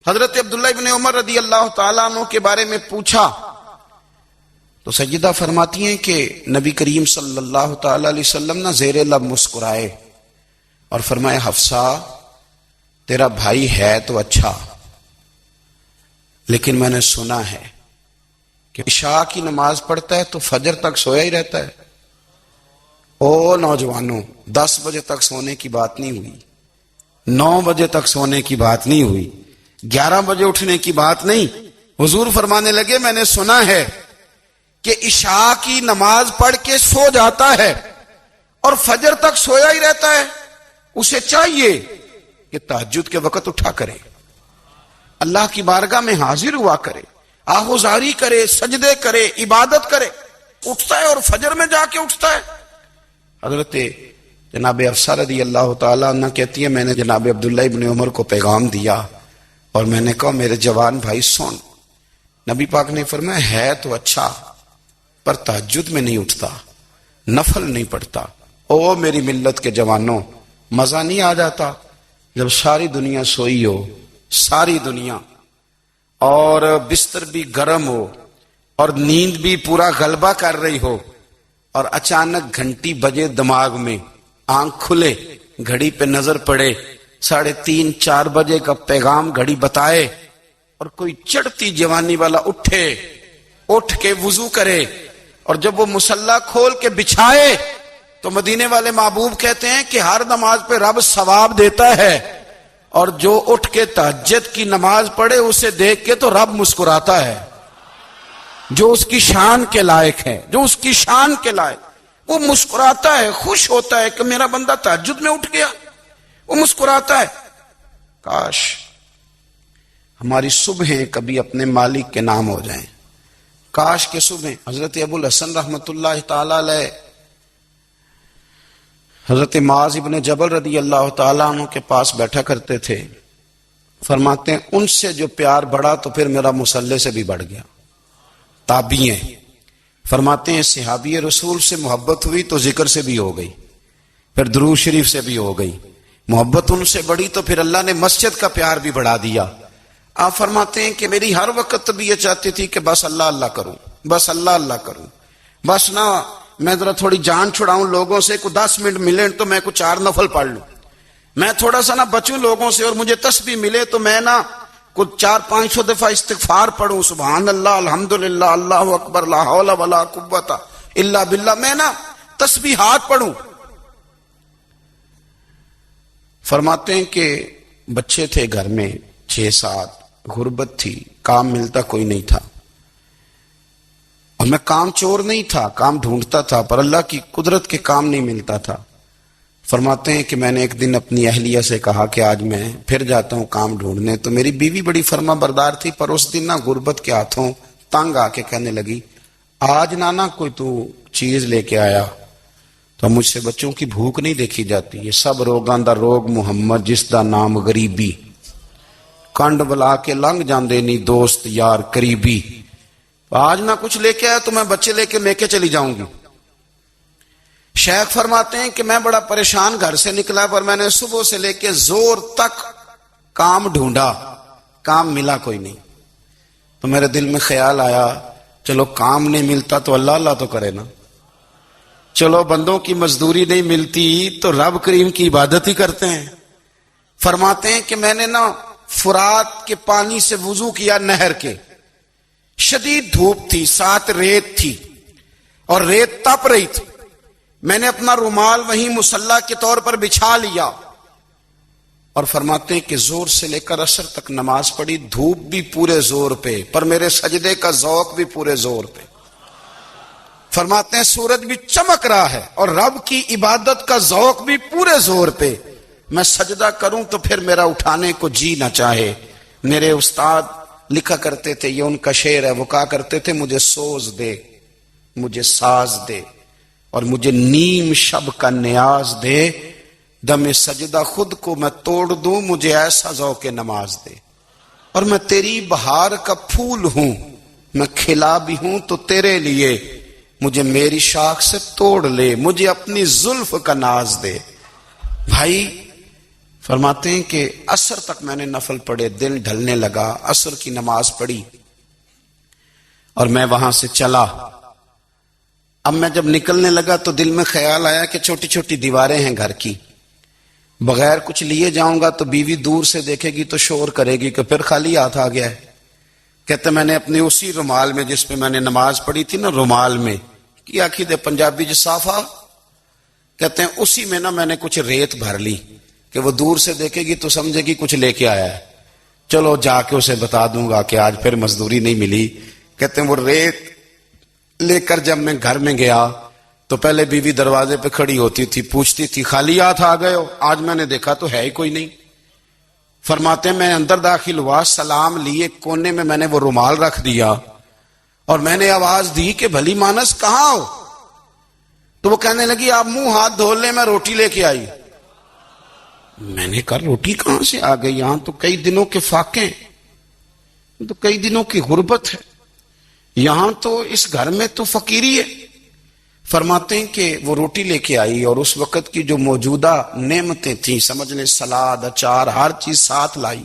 حضرت عبداللہ ابن عمر رضی اللہ تعالیٰ عنہ کے بارے میں پوچھا تو سیدہ فرماتی ہیں کہ نبی کریم صلی اللہ تعالیٰ علیہ وسلم نہ زیر لب مسکرائے اور فرمائے حفصہ تیرا بھائی ہے تو اچھا، لیکن میں نے سنا ہے کہ عشاء کی نماز پڑھتا ہے تو فجر تک سویا ہی رہتا ہے۔ او نوجوانوں، 10 بجے تک سونے کی بات نہیں ہوئی، 9 بجے تک سونے کی بات نہیں ہوئی، 11 بجے اٹھنے کی بات نہیں۔ حضور فرمانے لگے میں نے سنا ہے کہ عشاء کی نماز پڑھ کے سو جاتا ہے اور فجر تک سویا ہی رہتا ہے، اسے چاہیے کہ تہجد کے وقت اٹھا کرے، اللہ کی بارگاہ میں حاضر ہوا کرے، آہوزاری کرے، سجدے کرے، عبادت کرے، اٹھتا ہے اور فجر میں جا کے اٹھتا ہے۔ حضرت جناب حفصہ رضی اللہ تعالیٰ عنہ کہتی ہے میں نے جناب عبداللہ ابن عمر کو پیغام دیا اور میں نے کہا میرے جوان بھائی سن، نبی پاک نے فرمایا ہے تو اچھا پر تہجد میں نہیں اٹھتا، نفل نہیں پڑھتا۔ او میری ملت کے جوانوں، مزہ نہیں آ جاتا جب ساری دنیا سوئی ہو، ساری دنیا، اور بستر بھی گرم ہو اور نیند بھی پورا غلبہ کر رہی ہو، اور اچانک گھنٹی بجے دماغ میں، آنکھ کھلے، گھڑی پہ نظر پڑے، 3:30 4 بجے کا پیغام گھڑی بتائے، اور کوئی چڑھتی جوانی والا اٹھ کے وضو کرے، اور جب وہ مصلی کھول کے بچھائے تو مدینے والے محبوب کہتے ہیں کہ ہر نماز پہ رب ثواب دیتا ہے، اور جو اٹھ کے تہجد کی نماز پڑھے اسے دیکھ کے تو رب مسکراتا ہے، جو اس کی شان کے لائق ہے، جو اس کی شان کے لائق، وہ مسکراتا ہے، خوش ہوتا ہے کہ میرا بندہ تہجد میں اٹھ گیا، وہ مسکراتا ہے۔ کاش ہماری صبحیں کبھی اپنے مالک کے نام ہو جائیں، کاش کے صبح۔ حضرت ابو الحسن رحمت اللہ تعالی علیہ حضرت معاذ ابن جبل رضی اللہ تعالیٰ عنہ کے پاس بیٹھا کرتے تھے، فرماتے ہیں ان سے جو پیار بڑھا تو پھر میرا مصلی سے بھی بڑھ گیا۔ تابعی ہیں، فرماتے ہیں صحابی رسول سے محبت ہوئی تو ذکر سے بھی ہو گئی، پھر درود شریف سے بھی ہو گئی، محبت ان سے بڑھی تو پھر اللہ نے مسجد کا پیار بھی بڑھا دیا۔ آپ فرماتے ہیں کہ میری ہر وقت طبیعت چاہتی تھی کہ بس اللہ اللہ کروں، بس اللہ اللہ کروں، بس نہ میں ذرا تھوڑی جان چھڑاؤں لوگوں سے، کوئی 10 منٹ ملے تو میں کچھ 4 نفل پڑھ لوں، میں تھوڑا سا نہ بچوں لوگوں سے، اور مجھے تسبیح ملے تو میں نہ کچھ 400-500 دفعہ استغفار پڑھوں، سبحان اللہ، الحمدللہ، اللہ اکبر، لا حول ولا قوت الا باللہ، میں نہ تسبیحات پڑھوں۔ فرماتے ہیں کہ بچے تھے گھر میں 6-7، غربت تھی، کام ملتا کوئی نہیں تھا، اور میں کام چور نہیں تھا، کام ڈھونڈتا تھا، پر اللہ کی قدرت کے کام نہیں ملتا تھا۔ فرماتے ہیں کہ میں نے ایک دن اپنی اہلیہ سے کہا کہ آج میں پھر جاتا ہوں کام ڈھونڈنے، تو میری بیوی بڑی فرما بردار تھی، پر اس دن نہ غربت کے ہاتھوں تنگ آ کے کہنے لگی آج نانا کوئی تو چیز لے کے آیا، تو مجھ سے بچوں کی بھوک نہیں دیکھی جاتی، یہ سب روگاں دا روگ محمد جس دا نام غریبی، کنڈ بلا کے لنگ جاندے نہیں دوست یار قریبی، آج نہ کچھ لے کے آیا تو میں بچے لے کے میکے چلی جاؤں گی۔ شیخ فرماتے ہیں کہ میں بڑا پریشان گھر سے نکلا، پر میں نے صبح سے لے کے زور تک کام ڈھونڈا، کام ملا کوئی نہیں، تو میرے دل میں خیال آیا چلو کام نہیں ملتا تو اللہ اللہ تو کرے نا، چلو بندوں کی مزدوری نہیں ملتی تو رب کریم کی عبادت ہی کرتے ہیں۔ فرماتے ہیں کہ میں نے نا فرات کے پانی سے وضو کیا، نہر کے، شدید دھوپ تھی، ساتھ ریت تھی اور ریت تپ رہی تھی، میں نے اپنا رومال وہیں مصلی کے طور پر بچھا لیا، اور فرماتے ہیں کہ زور سے لے کر عصر تک نماز پڑھی، دھوپ بھی پورے زور پہ، پر میرے سجدے کا ذوق بھی پورے زور پہ۔ فرماتے ہیں سورج بھی چمک رہا ہے اور رب کی عبادت کا ذوق بھی پورے زور پہ، میں سجدہ کروں تو پھر میرا اٹھانے کو جی نہ چاہے۔ میرے استاد لکھا کرتے تھے، یہ ان کا شعر ہے، وہ کہا کرتے تھے مجھے سوز دے، مجھے ساز دے، اور مجھے نیم شب کا نیاز دے، دم سجدہ خود کو میں توڑ دوں، مجھے ایسا ذوق نماز دے، اور میں تیری بہار کا پھول ہوں، میں کھلا بھی ہوں تو تیرے لیے، مجھے میری شاخ سے توڑ لے، مجھے اپنی زلف کا ناز دے۔ بھائی فرماتے ہیں کہ عصر تک میں نے نفل پڑھے، دن ڈھلنے لگا، عصر کی نماز پڑھی اور میں وہاں سے چلا۔ اب میں جب نکلنے لگا تو دل میں خیال آیا کہ چھوٹی چھوٹی دیواریں ہیں گھر کی، بغیر کچھ لیے جاؤں گا تو بیوی دور سے دیکھے گی تو شور کرے گی کہ پھر خالی ہاتھ آ گیا ہے۔ کہتے میں نے اپنے اسی رومال میں جس پہ میں نے نماز پڑھی تھی نا، رومال میں کی آخی دے پنجابی جو صافہ کہتے ہیں، اسی میں نا میں نے کچھ ریت بھر لی کہ وہ دور سے دیکھے گی تو سمجھے گی کچھ لے کے آیا ہے، چلو جا کے اسے بتا دوں گا کہ آج پھر مزدوری نہیں ملی۔ کہتے ہیں وہ ریت لے کر جب میں گھر میں گیا تو پہلے بیوی دروازے پہ کھڑی ہوتی تھی، پوچھتی تھی خالی ہاتھ آ گئے ہو؟ آج میں نے دیکھا تو ہے ہی کوئی نہیں۔ فرماتے ہیں میں اندر داخل ہوا، سلام لیے، کونے میں میں نے وہ رومال رکھ دیا اور میں نے آواز دی کہ بھلی مانس کہاں ہو؟ تو وہ کہنے لگی آپ منہ ہاتھ دھو لیں، میں روٹی لے کے آئی۔ میں نے کہا روٹی کہاں سے آ گئی؟ یہاں تو کئی دنوں کے فاقے، تو کئی دنوں کی غربت ہے، یہاں تو اس گھر میں تو فقیری ہے۔ فرماتے ہیں کہ وہ روٹی لے کے آئی اور اس وقت کی جو موجودہ نعمتیں تھیں، سمجھ لیں سلاد، اچار، ہر چیز ساتھ لائی۔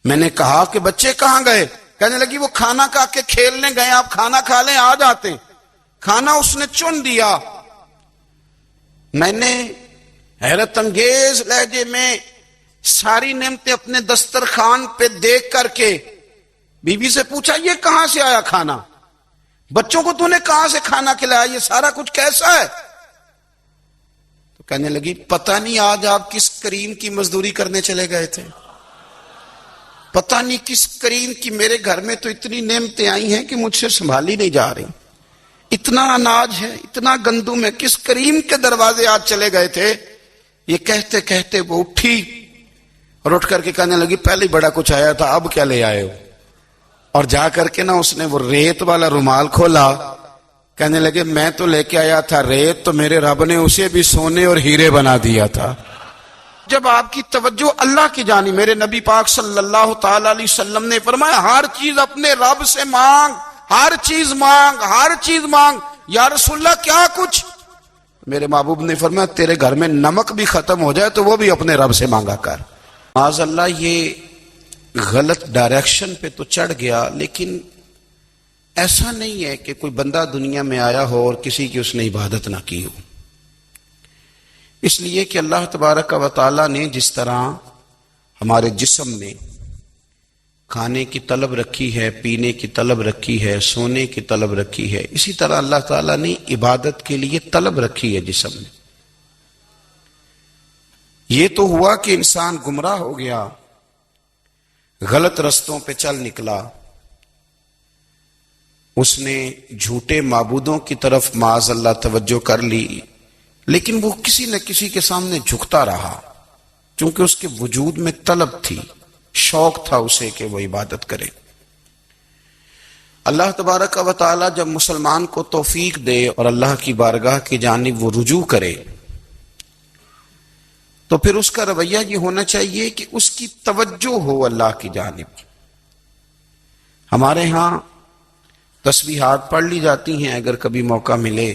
میں نے کہا کہ بچے کہاں گئے؟ کہنے لگی وہ کھانا کھا کے کھیلنے گئے، آپ کھانا کھا لیں آ جاتے ہیں۔ کھانا اس نے چن دیا۔ میں نے حیرت انگیز لہجے میں ساری نعمتیں اپنے دسترخوان پہ دیکھ کر کے بیوی سے پوچھا یہ کہاں سے آیا کھانا؟ بچوں کو تو نے کہاں سے کھانا کھلایا؟ یہ سارا کچھ کیسا ہے؟ تو کہنے لگی پتہ نہیں آج آپ کس کریم کی مزدوری کرنے چلے گئے تھے، پتہ نہیں کس کریم کی، میرے گھر میں تو اتنی نعمتیں آئی ہیں کہ مجھ سے سنبھالی نہیں جا رہی، اتنا اناج ہے، اتنا گندم ہے، کس کریم کے دروازے آج چلے گئے تھے؟ یہ کہتے کہتے وہ اٹھی اور اٹھ کر کے کہنے لگی پہلے بڑا کچھ آیا تھا، اب کیا لے آئے ہو؟ اور جا کر کے نا اس نے وہ ریت والا رومال کھولا، کہنے لگے میں تو لے کے آیا تھا ریت، تو میرے رب نے اسے بھی سونے اور ہیرے بنا دیا تھا۔ جب آپ کی توجہ اللہ کی جانب، میرے نبی پاک صلی اللہ تعالی علیہ وسلم نے فرمایا ہر چیز اپنے رب سے مانگ، ہر چیز مانگ، ہر چیز مانگ۔ یا رسول اللہ کیا کچھ؟ میرے محبوب نے فرمایا تیرے گھر میں نمک بھی ختم ہو جائے تو وہ بھی اپنے رب سے مانگا کر۔ معاذ اللہ یہ غلط ڈائریکشن پہ تو چڑھ گیا، لیکن ایسا نہیں ہے کہ کوئی بندہ دنیا میں آیا ہو اور کسی کی اس نے عبادت نہ کی ہو۔ اس لیے کہ اللہ تبارک و تعالی نے جس طرح ہمارے جسم میں کھانے کی طلب رکھی ہے، پینے کی طلب رکھی ہے، سونے کی طلب رکھی ہے، اسی طرح اللہ تعالیٰ نے عبادت کے لیے طلب رکھی ہے جسم میں۔ یہ تو ہوا کہ انسان گمراہ ہو گیا، غلط رستوں پہ چل نکلا، اس نے جھوٹے معبودوں کی طرف معاذ اللہ توجہ کر لی، لیکن وہ کسی نہ کسی کے سامنے جھکتا رہا، چونکہ اس کے وجود میں طلب تھی، شوق تھا اسے کہ وہ عبادت کرے۔ اللہ تبارک و تعالی جب مسلمان کو توفیق دے اور اللہ کی بارگاہ کی جانب وہ رجوع کرے تو پھر اس کا رویہ یہ ہونا چاہیے کہ اس کی توجہ ہو اللہ کی جانب۔ ہمارے ہاں تسبیحات پڑھ لی جاتی ہیں اگر کبھی موقع ملے،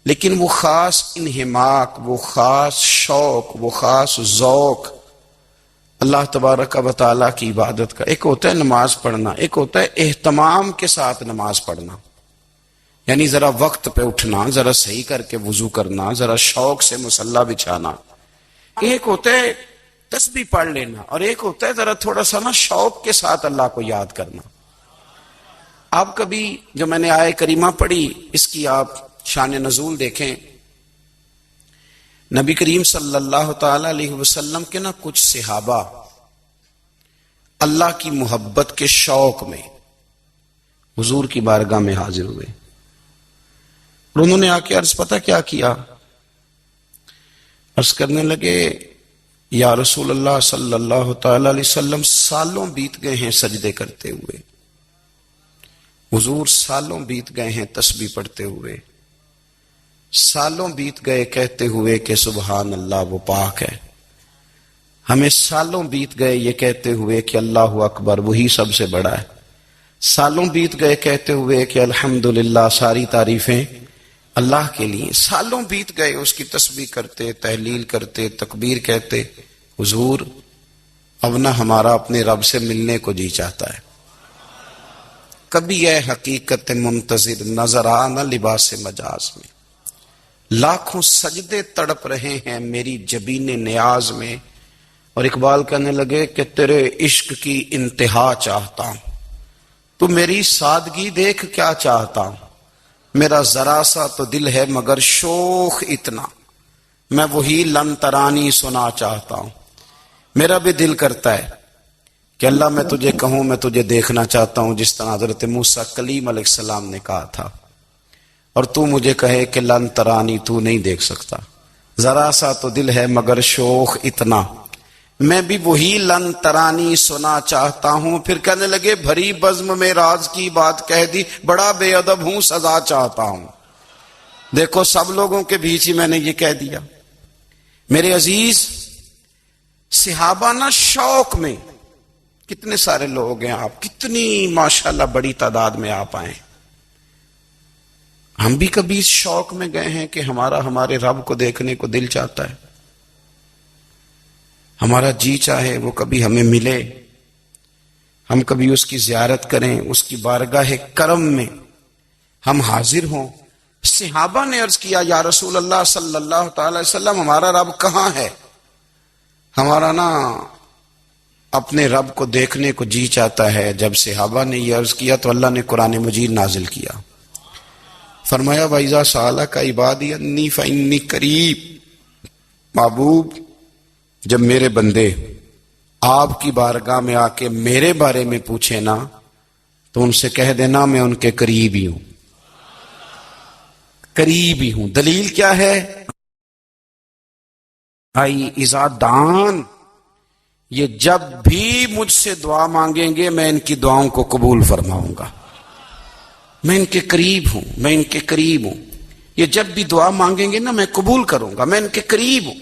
لیکن وہ خاص انہماک، وہ خاص شوق، وہ خاص ذوق اللہ تبارک و تعالیٰ کی عبادت کا، ایک ہوتا ہے نماز پڑھنا، ایک ہوتا ہے اہتمام کے ساتھ نماز پڑھنا، یعنی ذرا وقت پہ اٹھنا، ذرا صحیح کر کے وضو کرنا، ذرا شوق سے مصلی بچھانا۔ ایک ہوتا ہے تسبیح پڑھ لینا اور ایک ہوتا ہے ذرا تھوڑا سا نا شوق کے ساتھ اللہ کو یاد کرنا۔ آپ کبھی جو میں نے آیہ کریمہ پڑھی اس کی آپ شان نزول دیکھیں، نبی کریم صلی اللہ تعالی علیہ وسلم کے نا کچھ صحابہ اللہ کی محبت کے شوق میں حضور کی بارگاہ میں حاضر ہوئے اور انہوں نے آ کے عرض پتہ کیا کیا؟ عرض کرنے لگے یا رسول اللہ صلی اللہ تعالی علیہ وسلم سالوں بیت گئے ہیں سجدے کرتے ہوئے، حضور سالوں بیت گئے ہیں تسبیح پڑھتے ہوئے، سالوں بیت گئے کہتے ہوئے کہ سبحان اللہ وہ پاک ہے، ہمیں سالوں بیت گئے یہ کہتے ہوئے کہ اللہ اکبر وہی سب سے بڑا ہے، سالوں بیت گئے کہتے ہوئے کہ الحمدللہ ساری تعریفیں اللہ کے لیے، سالوں بیت گئے اس کی تسبیح کرتے، تحلیل کرتے، تکبیر کہتے، حضور اب نہ ہمارا اپنے رب سے ملنے کو جی چاہتا ہے، کبھی اے حقیقت منتظر نظر آ نہ لباس مجاز میں، لاکھوں سجدے تڑپ رہے ہیں میری جبین نیاز میں۔ اور اقبال کہنے لگے کہ تیرے عشق کی انتہا چاہتا ہوں، تو میری سادگی دیکھ کیا چاہتا ہوں، میرا ذرا سا تو دل ہے مگر شوخ اتنا، میں وہی لن ترانی سنا چاہتا ہوں۔ میرا بھی دل کرتا ہے کہ اللہ میں تجھے کہوں میں تجھے دیکھنا چاہتا ہوں، جس طرح حضرت موسیٰ کلیم علیہ السلام نے کہا تھا، اور تو مجھے کہے کہ لن ترانی تو نہیں دیکھ سکتا، ذرا سا تو دل ہے مگر شوخ اتنا، میں بھی وہی لن ترانی سنا چاہتا ہوں۔ پھر کہنے لگے بھری بزم میں راز کی بات کہہ دی، بڑا بے ادب ہوں سزا چاہتا ہوں۔ دیکھو سب لوگوں کے بیچ ہی میں نے یہ کہہ دیا۔ میرے عزیز صحابہ نا شوق میں، کتنے سارے لوگ ہیں آپ، کتنی ماشاءاللہ بڑی تعداد میں آپ آئے، ہم بھی کبھی اس شوق میں گئے ہیں کہ ہمارے رب کو دیکھنے کو دل چاہتا ہے، ہمارا جی چاہے وہ کبھی ہمیں ملے، ہم کبھی اس کی زیارت کریں، اس کی بارگاہ کرم میں ہم حاضر ہوں۔ صحابہ نے عرض کیا یا رسول اللہ صلی اللہ تعالی علیہ وسلم ہمارا رب کہاں ہے؟ ہمارا نا اپنے رب کو دیکھنے کو جی چاہتا ہے۔ جب صحابہ نے یہ عرض کیا تو اللہ نے قرآن مجید نازل کیا، فرمایا وَإِذَا سَأَلَكَ عِبَادِي عَنِّي فَإِنِّي قَرِيبٌ، محبوب جب میرے بندے آپ کی بارگاہ میں آ کے میرے بارے میں پوچھے نا تو ان سے کہہ دینا میں ان کے قریب ہی ہوں، قریب ہی ہوں۔ دلیل کیا ہے؟ آئی اذا دان، یہ جب بھی مجھ سے دعا مانگیں گے میں ان کی دعاؤں کو قبول فرماؤں گا، میں ان کے قریب ہوں، میں ان کے قریب ہوں۔ یہ جب بھی دعا مانگیں گے نا میں قبول کروں گا، میں ان کے قریب ہوں۔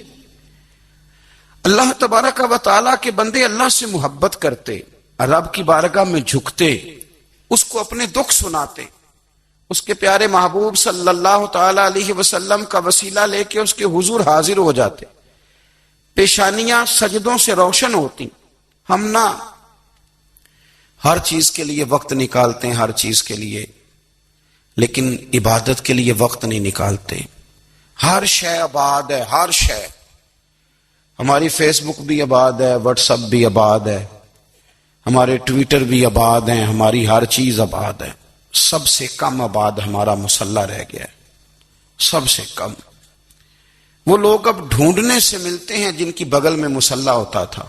اللہ تبارک و تعالیٰ کے بندے اللہ سے محبت کرتے، رب کی بارگاہ میں جھکتے، اس کو اپنے دکھ سناتے، اس کے پیارے محبوب صلی اللہ تعالی علیہ وسلم کا وسیلہ لے کے اس کے حضور حاضر ہو جاتے، پیشانیاں سجدوں سے روشن ہوتی۔ ہم نہ ہر چیز کے لیے وقت نکالتے ہیں، ہر چیز کے لیے، لیکن عبادت کے لیے وقت نہیں نکالتے۔ ہر شے آباد ہے، ہر شے، ہماری فیس بک بھی آباد ہے، واٹس ایپ بھی آباد ہے، ہمارے ٹویٹر بھی آباد ہیں، ہماری ہر چیز آباد ہے۔ سب سے کم آباد ہمارا مصلی رہ گیا ہے، سب سے کم۔ وہ لوگ اب ڈھونڈنے سے ملتے ہیں جن کی بغل میں مصلی ہوتا تھا۔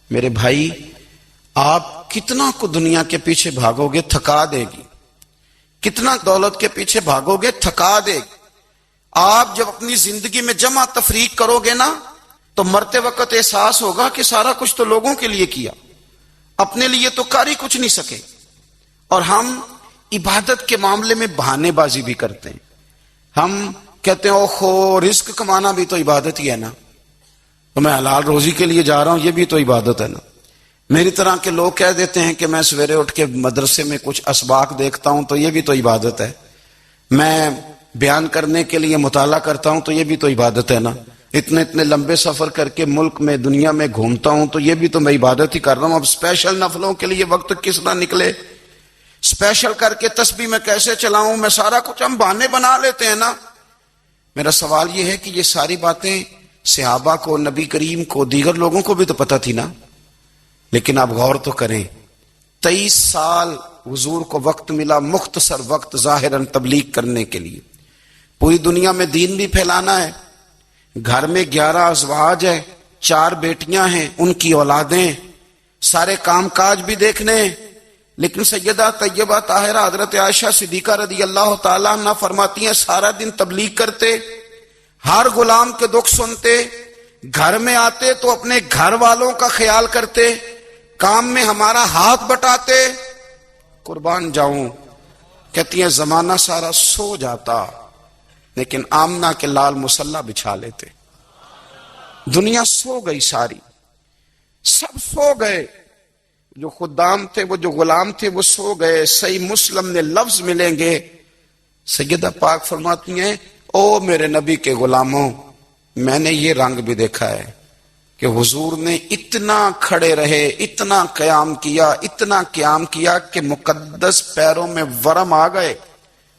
میرے بھائی آپ کتنا کو دنیا کے پیچھے بھاگو گے تھکا دے گی، کتنا دولت کے پیچھے بھاگو گے تھکا دے گی۔ آپ جب اپنی زندگی میں جمع تفریق کرو گے نا تو مرتے وقت احساس ہوگا کہ سارا کچھ تو لوگوں کے لیے کیا، اپنے لیے تو کر ہی کچھ نہیں سکے۔ اور ہم عبادت کے معاملے میں بہانے بازی بھی کرتے ہیں، ہم کہتے ہیں اوہو رزق کمانا بھی تو عبادت ہی ہے نا، تو میں حلال روزی کے لیے جا رہا ہوں، یہ بھی تو عبادت ہے نا۔ میری طرح کے لوگ کہہ دیتے ہیں کہ میں سویرے اٹھ کے مدرسے میں کچھ اسباق دیکھتا ہوں تو یہ بھی تو عبادت ہے، میں بیان کرنے کے لیے مطالعہ کرتا ہوں تو یہ بھی تو عبادت ہے نا، اتنے لمبے سفر کر کے ملک میں دنیا میں گھومتا ہوں تو یہ بھی تو میں عبادت ہی کر رہا ہوں۔ اب اسپیشل نفلوں کے لیے وقت کس نہ نکلے، اسپیشل کر کے تسبیح میں کیسے چلاؤں، میں سارا کچھ ہم بہانے بنا لیتے ہیں نا۔ میرا سوال یہ ہے کہ یہ ساری باتیں صحابہ کو، نبی کریم کو، دیگر لوگوں کو بھی تو پتہ تھی نا، لیکن آپ غور تو کریں 23 سال حضور کو وقت ملا، مختصر وقت ظاہراً تبلیغ کرنے کے لیے، پوری دنیا میں دین بھی پھیلانا ہے۔ گھر میں 11 ازواج ہے، 4 بیٹیاں ہیں، ان کی اولادیں، سارے کام کاج بھی دیکھنے ہیں، لیکن سیدہ طیبہ طاہرہ حضرت عائشہ صدیقہ رضی اللہ تعالیٰ عنہ فرماتی ہیں سارا دن تبلیغ کرتے، ہر غلام کے دکھ سنتے، گھر میں آتے تو اپنے گھر والوں کا خیال کرتے، کام میں ہمارا ہاتھ بٹاتے۔ قربان جاؤں، کہتی ہیں زمانہ سارا سو جاتا لیکن آمنہ کے لال مصلی بچھا لیتے۔ دنیا سو گئی، ساری سب سو گئے، جو خدام تھے، وہ جو غلام تھے وہ سو گئے۔ صحیح مسلم میں لفظ ملیں گے، سیدہ پاک فرماتی ہیں او میرے نبی کے غلاموں، میں نے یہ رنگ بھی دیکھا ہے، کہ حضور نے اتنا کھڑے رہے، اتنا قیام کیا کہ مقدس پیروں میں ورم آ گئے،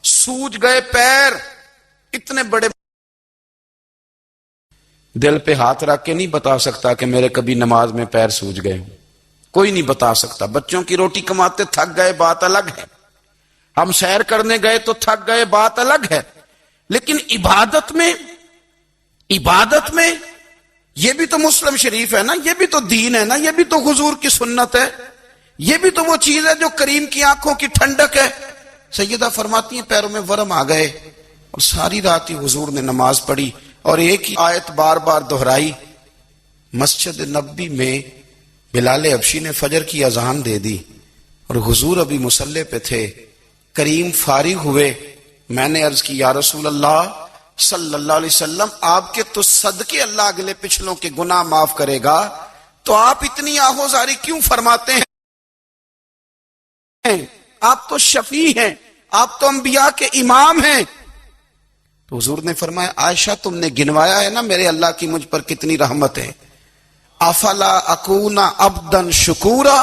سوج گئے پیر اتنے بڑے۔ دل پہ ہاتھ رکھ کے نہیں بتا سکتا کہ میرے کبھی نماز میں پیر سوج گئے ہوں، کوئی نہیں بتا سکتا۔ بچوں کی روٹی کماتے تھک گئے بات الگ ہے، ہم سیر کرنے گئے تو تھک گئے بات الگ ہے، لیکن عبادت میں یہ بھی تو مسلم شریف ہے نا، یہ بھی تو دین ہے نا، یہ بھی تو حضور کی سنت ہے، یہ بھی تو وہ چیز ہے جو کریم کی آنکھوں کی ٹھنڈک ہے۔ سیدہ فرماتی ہیں پیروں میں ورم آ گئے، اور ساری رات ہی حضور نے نماز پڑھی اور ایک ہی آیت بار بار دہرائی۔ مسجد نبوی میں بلال حبشی نے فجر کی اذان دے دی اور حضور ابھی مصلی پہ تھے، کریم فارغ ہوئے۔ میں نے عرض کی یا رسول اللہ صلی اللہ علیہ وسلم، آپ کے تو صدقے اللہ اگلے پچھلوں کے گناہ معاف کرے گا، تو آپ اتنی آہوزاری کیوں فرماتے ہیں؟ آپ تو شفیع ہیں، آپ تو انبیاء کے امام ہیں۔ تو حضور نے فرمایا عائشہ تم نے گنوایا ہے نا میرے اللہ کی مجھ پر کتنی رحمت ہے، افلا اکون عبدا شکورا،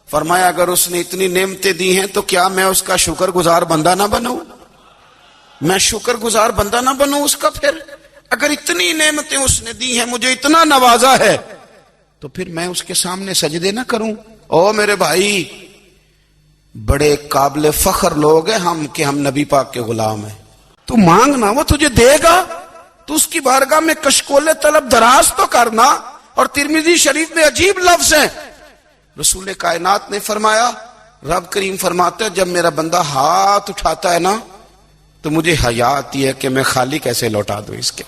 فرمایا اگر اس نے اتنی نعمتیں دی ہیں تو کیا میں اس کا شکر گزار بندہ نہ بنوں؟ میں شکر گزار بندہ نہ بنوں اس کا؟ پھر اگر اتنی نعمتیں اس نے دی ہیں، مجھے اتنا نوازا ہے، تو پھر میں اس کے سامنے سجدے نہ کروں؟ او میرے بھائی، بڑے قابل فخر لوگ ہیں ہم کہ ہم نبی پاک کے غلام ہیں۔ تو مانگنا وہ تجھے دے گا، تو اس کی بارگاہ میں کشکول طلب دراز تو کرنا۔ اور ترمذی شریف میں عجیب لفظ ہیں، رسول کائنات نے فرمایا، رب کریم فرماتا ہے جب میرا بندہ ہاتھ اٹھاتا ہے نا تو مجھے حیا آتی ہے کہ میں خالی کیسے لوٹا دوں اس کے۔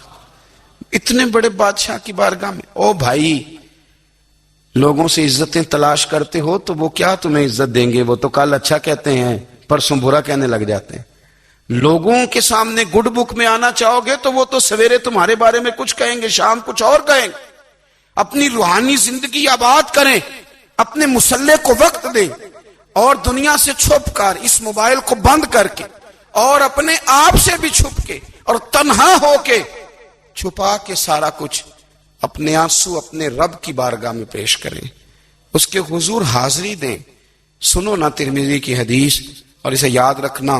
اتنے بڑے بادشاہ کی بارگاہ میں، او بھائی لوگوں سے عزتیں تلاش کرتے ہو تو وہ کیا تمہیں عزت دیں گے؟ وہ تو کل اچھا کہتے ہیں پرسوں برا کہنے لگ جاتے ہیں۔ لوگوں کے سامنے گڈ بک میں آنا چاہو گے تو وہ تو سویرے تمہارے بارے میں کچھ کہیں گے، شام کچھ اور کہیں گے۔ اپنی روحانی زندگی آباد کریں، اپنے مصلی کو وقت دیں، اور دنیا سے چھپ کر اس موبائل کو بند کر کے اور اپنے آپ سے بھی چھپ کے اور تنہا ہو کے چھپا کے سارا کچھ اپنے آنسو اپنے رب کی بارگاہ میں پیش کریں، اس کے حضور حاضری دیں۔ سنو نا ترمذی کی حدیث، اور اسے یاد رکھنا،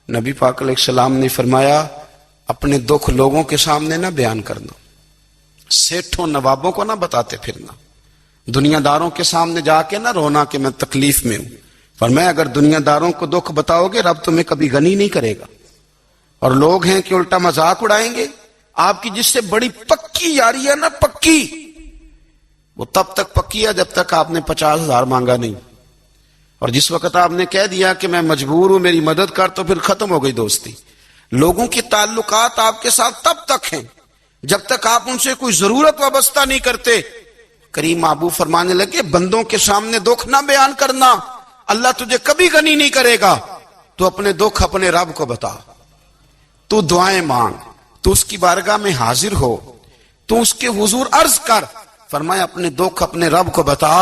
نبی پاک علیہ السلام نے فرمایا اپنے دکھ لوگوں کے سامنے نہ بیان کرنا، سیٹھوں نوابوں کو نہ بتاتے پھرنا، دنیا داروں کے سامنے جا کے نہ رونا کہ میں تکلیف میں ہوں۔ فرمایا اگر دنیا داروں کو دکھ بتاؤ گے رب تمہیں کبھی غنی نہیں کرے گا، اور لوگ ہیں کہ الٹا مذاق اڑائیں گے۔ آپ کی جس سے بڑی پکی یاری ہے نا، پکی، وہ تب تک پکی ہے جب تک آپ نے 50,000 مانگا نہیں، اور جس وقت آپ نے کہہ دیا کہ میں مجبور ہوں میری مدد کر، تو پھر ختم ہو گئی دوستی۔ لوگوں کے تعلقات آپ کے ساتھ تب تک ہیں جب تک آپ ان سے کوئی ضرورت وابستہ نہیں کرتے۔ کریم ابو فرمانے لگے بندوں کے سامنے دکھ نہ بیان کرنا، اللہ تجھے کبھی غنی نہیں کرے گا۔ تو اپنے دکھ اپنے رب کو بتا، تو دعائیں مانگ، تو اس کی بارگاہ میں حاضر ہو، تو اس کے حضور عرض کر۔ فرمایا اپنے دکھ اپنے رب کو بتا،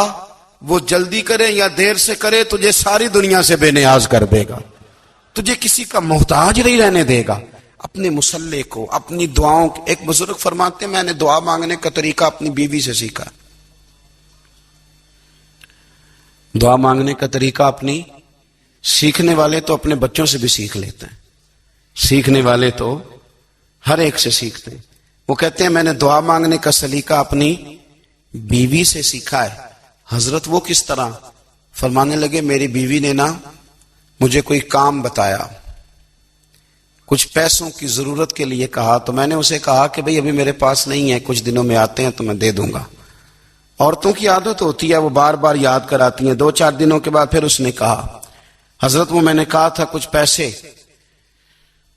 وہ جلدی کرے یا دیر سے کرے تجھے ساری دنیا سے بے نیاز کر دے گا، تجھے کسی کا محتاج نہیں رہنے دے گا۔ اپنے مصلی کو، اپنی دعاؤں، ایک بزرگ فرماتے ہیں میں نے دعا مانگنے کا طریقہ اپنی بیوی سے سیکھا۔ دعا مانگنے کا طریقہ اپنی، سیکھنے والے تو اپنے بچوں سے بھی سیکھ لیتے ہیں، سیکھنے والے تو ہر ایک سے سیکھتے ہیں۔ وہ کہتے ہیں میں نے دعا مانگنے کا سلیقہ اپنی بیوی سے سیکھا ہے۔ حضرت وہ کس طرح؟ فرمانے لگے میری بیوی نے نا مجھے کوئی کام بتایا، کچھ پیسوں کی ضرورت کے لیے کہا، تو میں نے اسے کہا کہ بھئی ابھی میرے پاس نہیں ہے، کچھ دنوں میں آتے ہیں تو میں دے دوں گا۔ عورتوں کی عادت ہوتی ہے وہ بار بار یاد کراتی ہیں، 2-4 دنوں کے بعد پھر اس نے کہا حضرت وہ میں نے کہا تھا کچھ پیسے،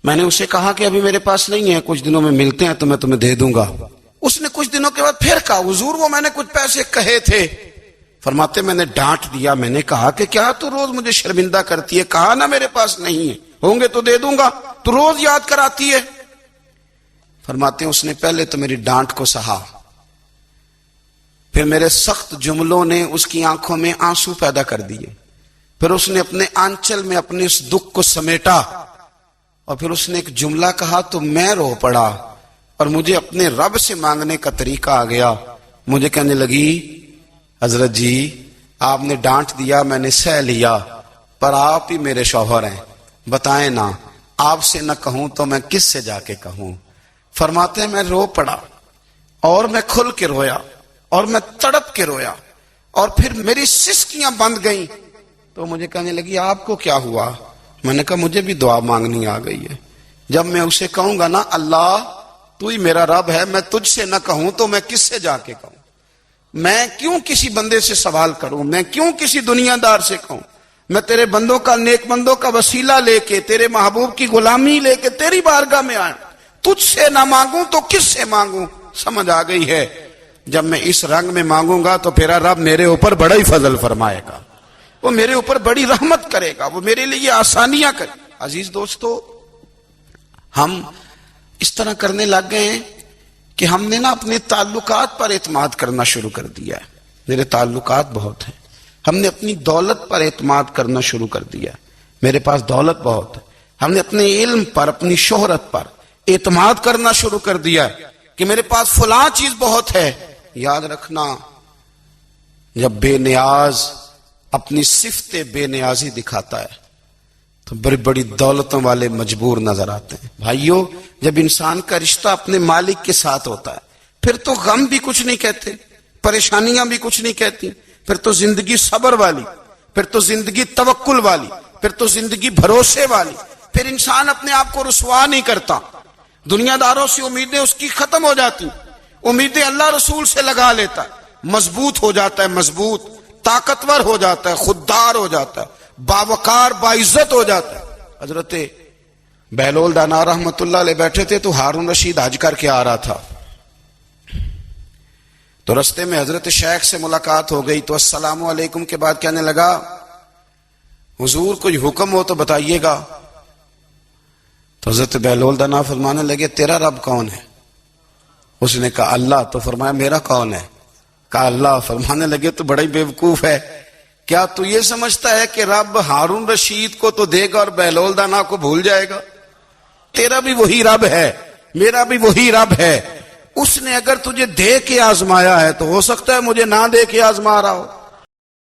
میں نے اسے کہا کہ ابھی میرے پاس نہیں ہے، کچھ دنوں میں ملتے ہیں تو میں تمہیں دے دوں گا۔ اس نے کچھ دنوں کے بعد پھر کہا حضور وہ میں نے کچھ پیسے کہے تھے۔ فرماتے میں نے ڈانٹ دیا، میں نے کہا کہ کیا تو روز مجھے شرمندہ کرتی ہے، کہا نا میرے پاس نہیں ہے، ہوں گے تو دے دوں گا، تو روز یاد کراتی ہے۔ فرماتے ہیں اس نے پہلے تو میری ڈانٹ کو سہا، پھر میرے سخت جملوں نے اس کی آنکھوں میں آنسو پیدا کر دیے، پھر اس نے اپنے آنچل میں اپنے اس دکھ کو سمیٹا، اور پھر اس نے ایک جملہ کہا تو میں رو پڑا، اور مجھے اپنے رب سے مانگنے کا طریقہ آ گیا۔ مجھے کہنے لگی حضرت جی آپ نے ڈانٹ دیا میں نے سہ لیا، پر آپ ہی میرے شوہر ہیں، بتائیں نا آپ سے نہ کہوں تو میں کس سے جا کے کہوں؟ فرماتے ہیں میں رو پڑا اور میں کھل کے رویا اور میں تڑپ کے رویا اور پھر میری سسکیاں بند گئیں. تو مجھے کہنے لگی آپ کو کیا ہوا؟ میں نے کہا مجھے بھی دعا مانگنی آ گئی ہے. جب میں اسے کہوں گا نا اللہ تو ہی میرا رب ہے، میں تجھ سے نہ کہوں تو میں کس سے جا کے کہوں؟ میں کیوں کسی بندے سے سوال کروں؟ میں کیوں کسی دنیا دار سے کہوں؟ میں تیرے بندوں کا، نیک بندوں کا وسیلہ لے کے، تیرے محبوب کی غلامی لے کے تیری بارگاہ میں آیا، تجھ سے نہ مانگوں تو کس سے مانگوں؟ سمجھ آ گئی ہے جب میں اس رنگ میں مانگوں گا تو پھر رب میرے اوپر بڑا ہی فضل فرمائے گا، وہ میرے اوپر بڑی رحمت کرے گا، وہ میرے لیے آسانیاں کرے. عزیز دوستو، ہم اس طرح کرنے لگ گئے ہیں کہ ہم نے نا اپنے تعلقات پر اعتماد کرنا شروع کر دیا ہے. میرے تعلقات بہت ہیں. ہم نے اپنی دولت پر اعتماد کرنا شروع کر دیا ہے. میرے پاس دولت بہت ہے. ہم نے اپنے علم پر، اپنی شہرت پر اعتماد کرنا شروع کر دیا ہے کہ میرے پاس فلاں چیز بہت ہے. یاد رکھنا، جب بے نیاز اپنی صفت بے نیازی دکھاتا ہے تو بڑی بڑی دولتوں والے مجبور نظر آتے ہیں. بھائیو، جب انسان کا رشتہ اپنے مالک کے ساتھ ہوتا ہے پھر تو غم بھی کچھ نہیں کہتے، پریشانیاں بھی کچھ نہیں کہتی، پھر تو زندگی صبر والی، پھر تو زندگی توکل والی، پھر تو زندگی بھروسے والی. پھر انسان اپنے آپ کو رسوا نہیں کرتا. دنیا داروں سے امیدیں اس کی ختم ہو جاتی، امیدیں اللہ رسول سے لگا لیتا ہے، مضبوط ہو جاتا ہے، مضبوط، طاقتور ہو جاتا ہے، خوددار ہو جاتا ہے، باوقار باعزت ہو جاتا ہے. حضرت بہلول دانا رحمت اللہ علیہ بیٹھے تھے تو ہارون رشید حج کر کے آ رہا تھا. تو رستے میں حضرت شیخ سے ملاقات ہو گئی تو السلام علیکم کے بعد کہنے لگا حضور کوئی حکم ہو تو بتائیے گا. تو حضرت بہلول دانا فرمانے لگے تیرا رب کون ہے؟ اس نے کہا اللہ. تو فرمایا میرا کون ہے؟ کہا اللہ. فرمانے لگے تو بڑا ہی بیوقوف ہے، کیا تو یہ سمجھتا ہے کہ رب ہارون رشید کو تو دے گا اور بہلول دانا کو بھول جائے گا؟ تیرا بھی وہی رب ہے، میرا بھی وہی رب ہے. اس نے اگر تجھے دے کے آزمایا ہے تو ہو سکتا ہے مجھے نہ دے کے آزما رہا ہو.